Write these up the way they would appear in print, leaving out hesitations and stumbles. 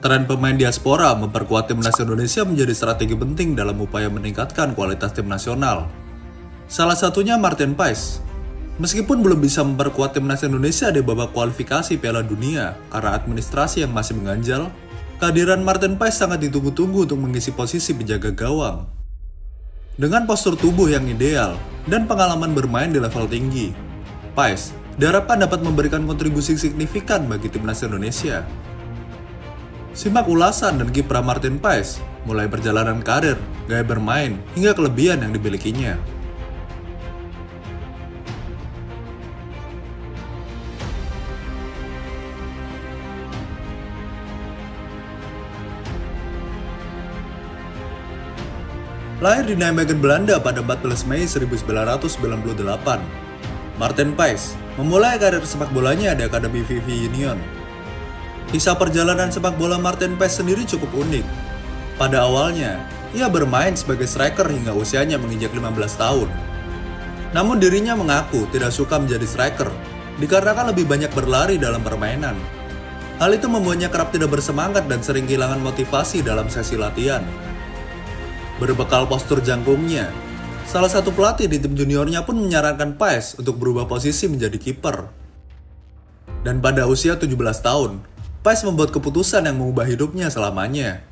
Tren pemain diaspora memperkuat timnas Indonesia menjadi strategi penting dalam upaya meningkatkan kualitas tim nasional. Salah satunya Martin Paes. Meskipun belum bisa memperkuat timnas Indonesia di babak kualifikasi Piala Dunia karena administrasi yang masih mengganjal, kehadiran Martin Paes sangat ditunggu-tunggu untuk mengisi posisi penjaga gawang. Dengan postur tubuh yang ideal dan pengalaman bermain di level tinggi, Paes diharapkan dapat memberikan kontribusi signifikan bagi timnas Indonesia. Simak ulasan dan kiprah Martin Paes, mulai perjalanan karir, gaya bermain, hingga kelebihan yang dimilikinya. Lahir di Nijmegen, Belanda pada 14 Mei 1998, Martin Paes memulai karir sepak bolanya di Akademi VV Union. Kisah perjalanan sepak bola Martin Paes sendiri cukup unik. Pada awalnya, ia bermain sebagai striker hingga usianya menginjak 15 tahun. Namun dirinya mengaku tidak suka menjadi striker, dikarenakan lebih banyak berlari dalam permainan. Hal itu membuatnya kerap tidak bersemangat dan sering kehilangan motivasi dalam sesi latihan. Berbekal postur jangkungnya, salah satu pelatih di tim juniornya pun menyarankan Paes untuk berubah posisi menjadi kiper. Dan pada usia 17 tahun, Paes membuat keputusan yang mengubah hidupnya selamanya.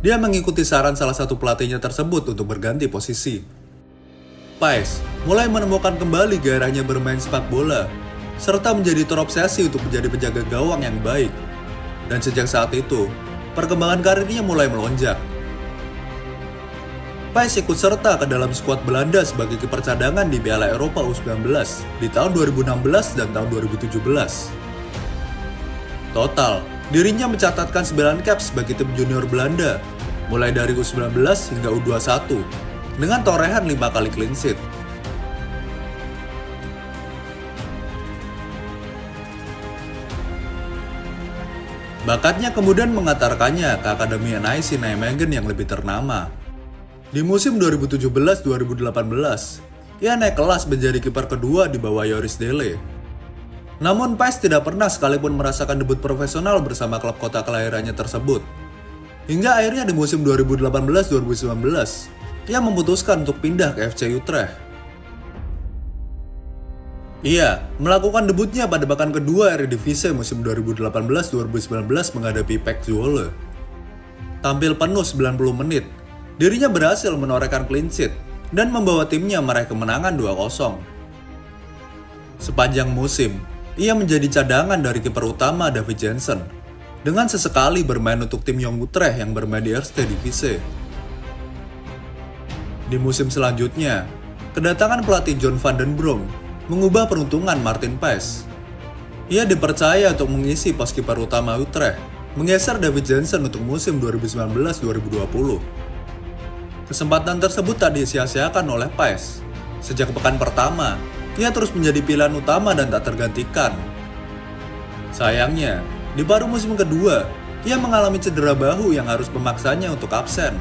Dia mengikuti saran salah satu pelatihnya tersebut untuk berganti posisi. Paes mulai menemukan kembali gairahnya bermain sepak bola, serta menjadi terobsesi untuk menjadi penjaga gawang yang baik. Dan sejak saat itu, perkembangan karirnya mulai melonjak. Paes ikut serta ke dalam skuad Belanda sebagai kiper cadangan di Piala Eropa U19 di tahun 2016 dan tahun 2017. Total, dirinya mencatatkan 9 caps bagi tim junior Belanda, mulai dari U19 hingga U21, dengan torehan 5 kali clean sheet. Bakatnya kemudian mengantarkannya ke Akademi NIC Nijmegen yang lebih ternama. Di musim 2017-2018, ia naik kelas menjadi kiper kedua di bawah Joris Dele. Namun Paes tidak pernah sekalipun merasakan debut profesional bersama klub kota kelahirannya tersebut. Hingga akhirnya di musim 2018-2019, ia memutuskan untuk pindah ke FC Utrecht. Ia melakukan debutnya pada pekan kedua Eredivisie musim 2018-2019 menghadapi PEC Zwolle. Tampil penuh 90 menit, dirinya berhasil menorehkan clean sheet dan membawa timnya meraih kemenangan 2-0. Sepanjang musim, ia menjadi cadangan dari kiper utama David Jansen, dengan sesekali bermain untuk tim Jong Utrecht yang bermain di Eerste Divisie. Di musim selanjutnya, kedatangan pelatih John van den Brom mengubah peruntungan Martin Paes. Ia dipercaya untuk mengisi pos kiper utama Utrecht, menggeser David Jansen untuk musim 2019-2020. Kesempatan tersebut tak disia-siakan oleh Paes. Sejak pekan pertama, ia terus menjadi pilihan utama dan tak tergantikan. Sayangnya, di paruh musim kedua, ia mengalami cedera bahu yang harus memaksanya untuk absen.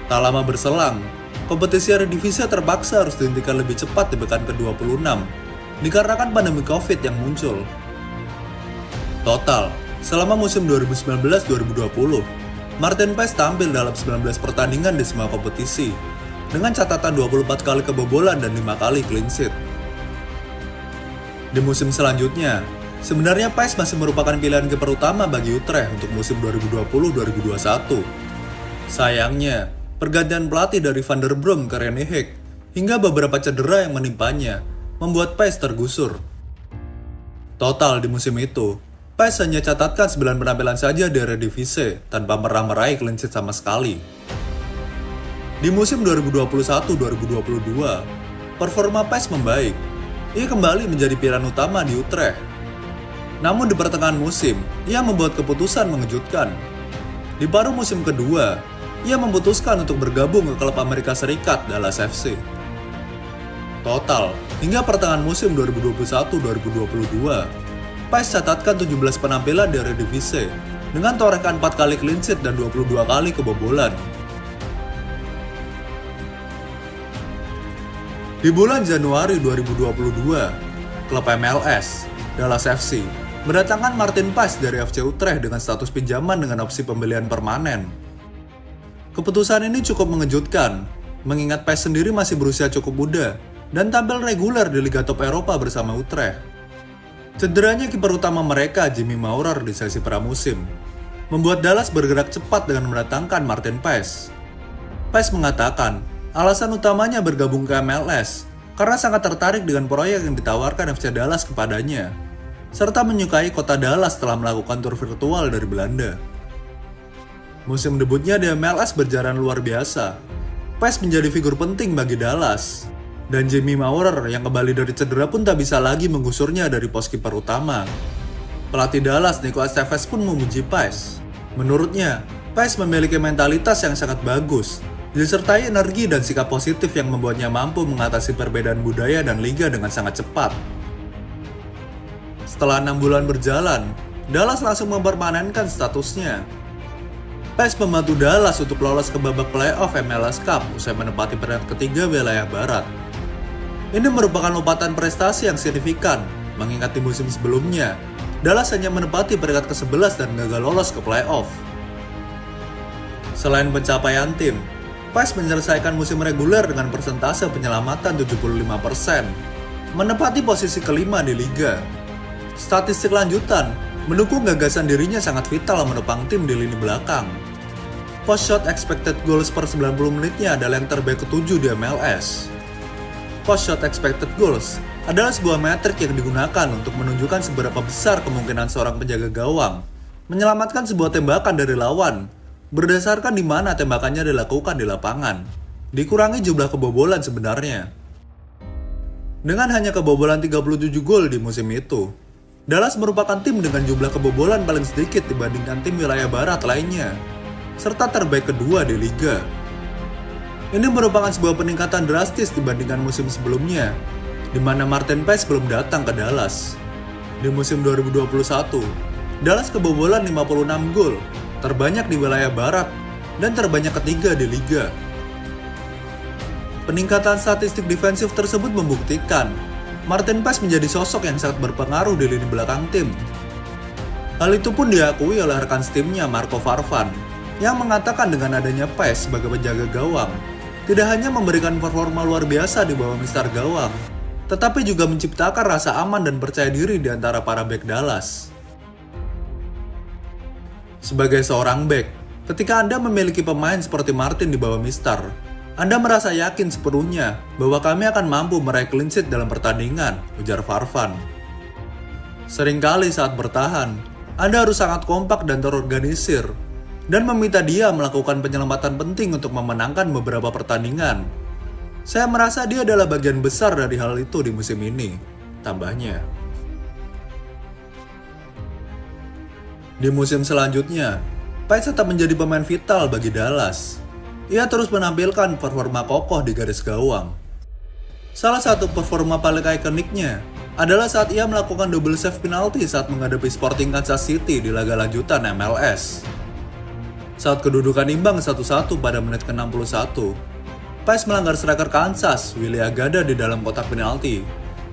Tak lama berselang, kompetisi Eredivisie terpaksa harus dihentikan lebih cepat di pekan ke-26, dikarenakan pandemi Covid yang muncul. Total, selama musim 2019-2020, Martin Paes tampil dalam 19 pertandingan di semua kompetisi, dengan catatan 24 kali kebobolan dan 5 kali clean sheet. Di musim selanjutnya, sebenarnya Paes masih merupakan pilihan kiper utama bagi Utrecht untuk musim 2020-2021. Sayangnya, pergantian pelatih dari Van der Brom ke Rene Hek hingga beberapa cedera yang menimpanya membuat Paes tergusur. Total di musim itu, Paes hanya catatkan 9 penampilan saja di Eredivisie tanpa pernah meraih clean sheet sama sekali. Di musim 2021-2022, performa Paes membaik. Ia kembali menjadi pilihan utama di Utrecht. Namun di pertengahan musim, ia membuat keputusan mengejutkan. Di paruh musim kedua, ia memutuskan untuk bergabung ke klub Amerika Serikat Dallas FC. Total, hingga pertengahan musim 2021-2022, Paes catatkan 17 penampilan di Eredivisie dengan torehkan 4 kali clean sheet dan 22 kali kebobolan. Di bulan Januari 2022, klub MLS, Dallas FC, mendatangkan Maarten Paes dari FC Utrecht dengan status pinjaman dengan opsi pembelian permanen. Keputusan ini cukup mengejutkan, mengingat Paes sendiri masih berusia cukup muda dan tampil reguler di Liga Top Eropa bersama Utrecht. Cederanya kiper utama mereka, Jimmy Maurer, di sesi pramusim, membuat Dallas bergerak cepat dengan mendatangkan Maarten Paes. Paes mengatakan, alasan utamanya bergabung ke MLS karena sangat tertarik dengan proyek yang ditawarkan FC Dallas kepadanya, serta menyukai kota Dallas setelah melakukan tur virtual dari Belanda. Musim debutnya di MLS berjalan luar biasa. Paes menjadi figur penting bagi Dallas, dan Jimmy Maurer yang kembali dari cedera pun tak bisa lagi menggusurnya dari pos kiper utama. Pelatih Dallas, Nico Estevez, pun memuji Paes. Menurutnya, Paes memiliki mentalitas yang sangat bagus, disertai energi dan sikap positif yang membuatnya mampu mengatasi perbedaan budaya dan liga dengan sangat cepat. Setelah 6 bulan berjalan, Dallas langsung mempermanenkan statusnya. Paes membantu Dallas untuk lolos ke babak playoff MLS Cup usai menempati peringkat ketiga wilayah barat. Ini merupakan lompatan prestasi yang signifikan, mengingat di musim sebelumnya, Dallas hanya menempati peringkat ke-11 dan gagal lolos ke playoff. Selain pencapaian tim, Paes menyelesaikan musim reguler dengan persentase penyelamatan 75%, menempati posisi kelima di liga. Statistik lanjutan mendukung gagasan dirinya sangat vital menopang tim di lini belakang. Post shot expected goals per 90 menitnya adalah yang terbaik ke-7 di MLS. Post shot expected goals adalah sebuah metrik yang digunakan untuk menunjukkan seberapa besar kemungkinan seorang penjaga gawang menyelamatkan sebuah tembakan dari lawan berdasarkan di mana tembakannya dilakukan di lapangan, dikurangi jumlah kebobolan sebenarnya. Dengan hanya kebobolan 37 gol di musim itu, Dallas merupakan tim dengan jumlah kebobolan paling sedikit dibandingkan tim wilayah barat lainnya, serta terbaik kedua di liga. Ini merupakan sebuah peningkatan drastis dibandingkan musim sebelumnya, di mana Maarten Paes belum datang ke Dallas. Di musim 2021, Dallas kebobolan 56 gol, terbanyak di wilayah barat, dan terbanyak ketiga di liga. Peningkatan statistik defensif tersebut membuktikan Maarten Paes menjadi sosok yang sangat berpengaruh di lini belakang tim. Hal itu pun diakui oleh rekan setimnya Marco Farfan, yang mengatakan dengan adanya Paes sebagai penjaga gawang, tidak hanya memberikan performa luar biasa di bawah mistar gawang, tetapi juga menciptakan rasa aman dan percaya diri di antara para bek Dallas. Sebagai seorang bek, ketika Anda memiliki pemain seperti Maarten di bawah mistar, Anda merasa yakin sepenuhnya bahwa kami akan mampu meraih clean sheet dalam pertandingan, ujar Farfan. Seringkali saat bertahan, Anda harus sangat kompak dan terorganisir, dan meminta dia melakukan penyelamatan penting untuk memenangkan beberapa pertandingan. Saya merasa dia adalah bagian besar dari hal itu di musim ini, tambahnya. Di musim selanjutnya, Paes tetap menjadi pemain vital bagi Dallas. Ia terus menampilkan performa kokoh di garis gawang. Salah satu performa paling ikoniknya adalah saat ia melakukan double save penalti saat menghadapi Sporting Kansas City di laga lanjutan MLS. Saat kedudukan imbang 1-1 pada menit ke-61, Paes melanggar striker Kansas, Willy Agada, di dalam kotak penalti,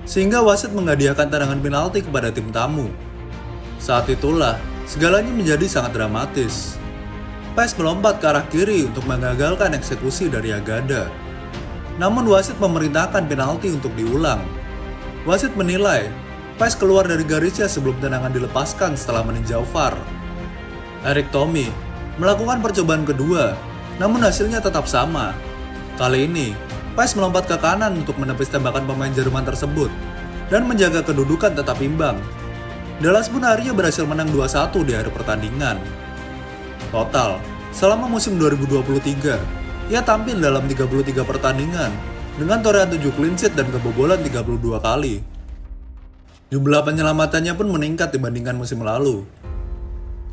sehingga wasit menghadiahkan tendangan penalti kepada tim tamu. Saat itulah, segalanya menjadi sangat dramatis. Paes melompat ke arah kiri untuk mengagalkan eksekusi dari Agada. Namun wasit memerintahkan penalti untuk diulang. Wasit menilai Paes keluar dari garisnya sebelum tendangan dilepaskan setelah meninjau VAR. Erik Thommy melakukan percobaan kedua, namun hasilnya tetap sama. Kali ini, Paes melompat ke kanan untuk menepis tembakan pemain Jerman tersebut dan menjaga kedudukan tetap imbang. Dallas pun akhirnya berhasil menang 2-1 di akhir pertandingan. Total, selama musim 2023, ia tampil dalam 33 pertandingan dengan torehan 7 clean sheet dan kebobolan 32 kali. Jumlah penyelamatannya pun meningkat dibandingkan musim lalu.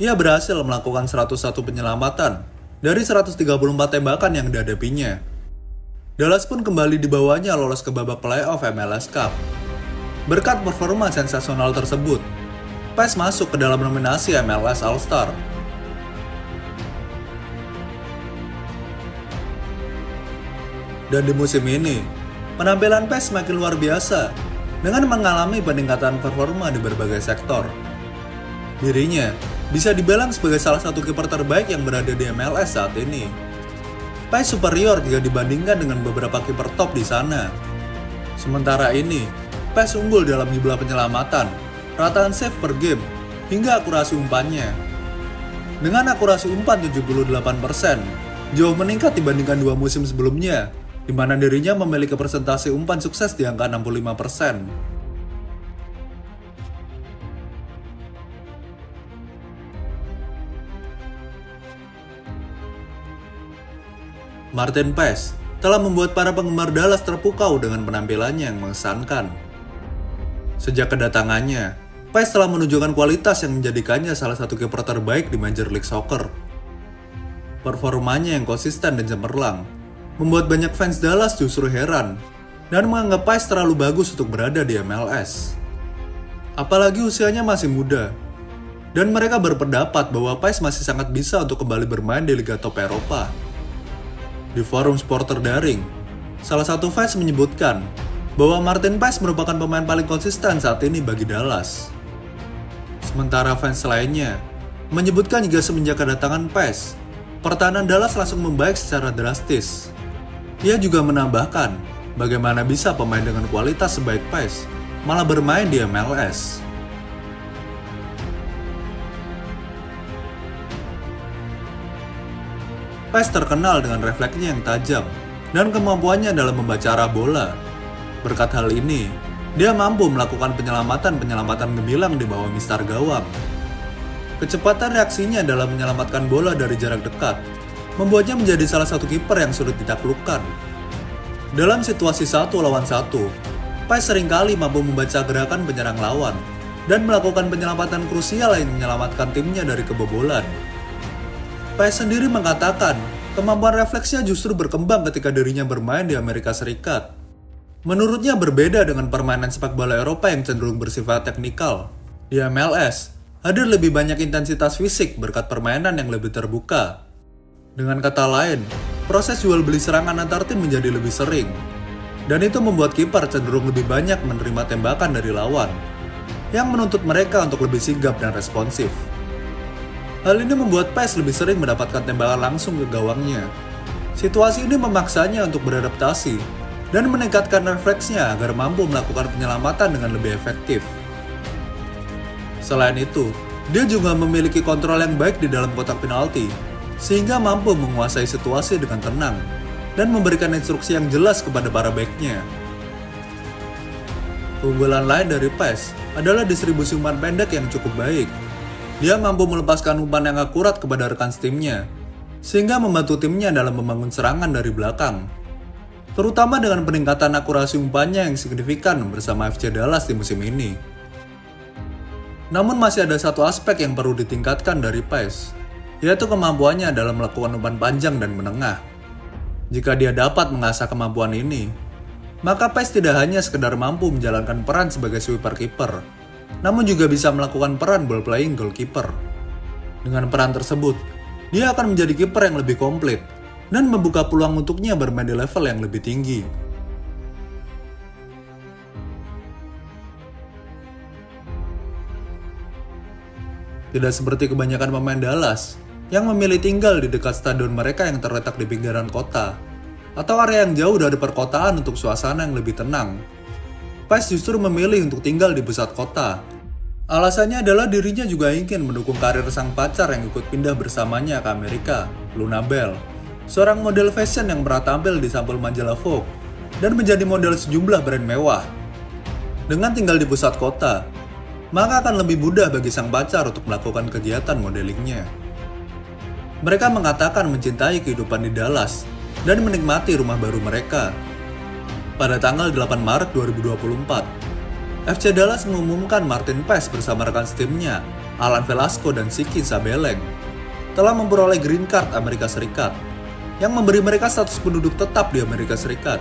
Ia berhasil melakukan 101 penyelamatan dari 134 tembakan yang dihadapinya. Dallas pun kembali dibawanya lolos ke babak playoff MLS Cup. Berkat performa sensasional tersebut, Paes masuk ke dalam nominasi MLS All-Star. Dan di musim ini, penampilan Paes semakin luar biasa dengan mengalami peningkatan performa di berbagai sektor. Dirinya bisa dibilang sebagai salah satu kiper terbaik yang berada di MLS saat ini. Pais superior jika dibandingkan dengan beberapa kiper top di sana. Sementara ini, Pais unggul dalam jumlah penyelamatan, rataan save per game, hingga akurasi umpannya. Dengan akurasi umpan 78%, jauh meningkat dibandingkan 2 musim sebelumnya, di mana dirinya memiliki persentase umpan sukses di angka 65%. Martin Pais telah membuat para penggemar Dallas terpukau dengan penampilannya yang mengesankan. Sejak kedatangannya, Pais telah menunjukkan kualitas yang menjadikannya salah satu kiper terbaik di Major League Soccer. Performanya yang konsisten dan cemerlang membuat banyak fans Dallas justru heran dan menganggap Pais terlalu bagus untuk berada di MLS. Apalagi usianya masih muda, dan mereka berpendapat bahwa Pais masih sangat bisa untuk kembali bermain di Liga Top Eropa. Di forum sport terdaring, salah satu fans menyebutkan bahwa Martin Pais merupakan pemain paling konsisten saat ini bagi Dallas. Sementara fans lainnya menyebutkan jika semenjak kedatangan Pais, pertahanan Dallas langsung membaik secara drastis. Ia juga menambahkan bagaimana bisa pemain dengan kualitas sebaik Pais malah bermain di MLS. Pais terkenal dengan refleksnya yang tajam dan kemampuannya dalam membaca arah bola. Berkat hal ini, dia mampu melakukan penyelamatan gemilang di bawah mistar gawang. Kecepatan reaksinya dalam menyelamatkan bola dari jarak dekat membuatnya menjadi salah satu kiper yang sulit ditaklukkan. Dalam situasi 1 lawan 1, Pais seringkali mampu membaca gerakan penyerang lawan dan melakukan penyelamatan krusial yang menyelamatkan timnya dari kebobolan. Pais sendiri mengatakan kemampuan refleksnya justru berkembang ketika dirinya bermain di Amerika Serikat. Menurutnya berbeda dengan permainan sepak bola Eropa yang cenderung bersifat teknikal. Di MLS, hadir lebih banyak intensitas fisik berkat permainan yang lebih terbuka. Dengan kata lain, proses jual beli serangan antar tim menjadi lebih sering. Dan itu membuat kiper cenderung lebih banyak menerima tembakan dari lawan, yang menuntut mereka untuk lebih sigap dan responsif. Hal ini membuat Pais lebih sering mendapatkan tembakan langsung ke gawangnya. Situasi ini memaksanya untuk beradaptasi dan meningkatkan refleksnya agar mampu melakukan penyelamatan dengan lebih efektif. Selain itu, dia juga memiliki kontrol yang baik di dalam kotak penalti, sehingga mampu menguasai situasi dengan tenang dan memberikan instruksi yang jelas kepada para backnya. Keunggulan lain dari Pais adalah distribusi umpan pendek yang cukup baik. Dia mampu melepaskan umpan yang akurat kepada rekan timnya, sehingga membantu timnya dalam membangun serangan dari belakang. Terutama dengan peningkatan akurasi umpannya yang signifikan bersama FC Dallas di musim ini. Namun masih ada satu aspek yang perlu ditingkatkan dari Pais, yaitu kemampuannya dalam melakukan umpan panjang dan menengah. Jika dia dapat mengasah kemampuan ini, maka Pais tidak hanya sekedar mampu menjalankan peran sebagai sweeper kiper, namun juga bisa melakukan peran ball playing goalkeeper. Dengan peran tersebut, dia akan menjadi kiper yang lebih komplit dan membuka peluang untuknya bermain di level yang lebih tinggi. Tidak seperti kebanyakan pemain Dallas yang memilih tinggal di dekat stadion mereka yang terletak di pinggiran kota atau area yang jauh dari perkotaan untuk suasana yang lebih tenang. Pais justru memilih untuk tinggal di pusat kota. Alasannya adalah dirinya juga ingin mendukung karir sang pacar yang ikut pindah bersamanya ke Amerika, Luna Bell, seorang model fashion yang pernah tampil di sampul majalah Vogue dan menjadi model sejumlah brand mewah. Dengan tinggal di pusat kota, maka akan lebih mudah bagi sang pacar untuk melakukan kegiatan modelingnya. Mereka mengatakan mencintai kehidupan di Dallas dan menikmati rumah baru mereka. Pada tanggal 8 Maret 2024, FC Dallas mengumumkan Martin Pais bersama rekan timnya, Alan Velasco dan Siki Sabeleng, telah memperoleh Green Card Amerika Serikat, yang memberi mereka status penduduk tetap di Amerika Serikat.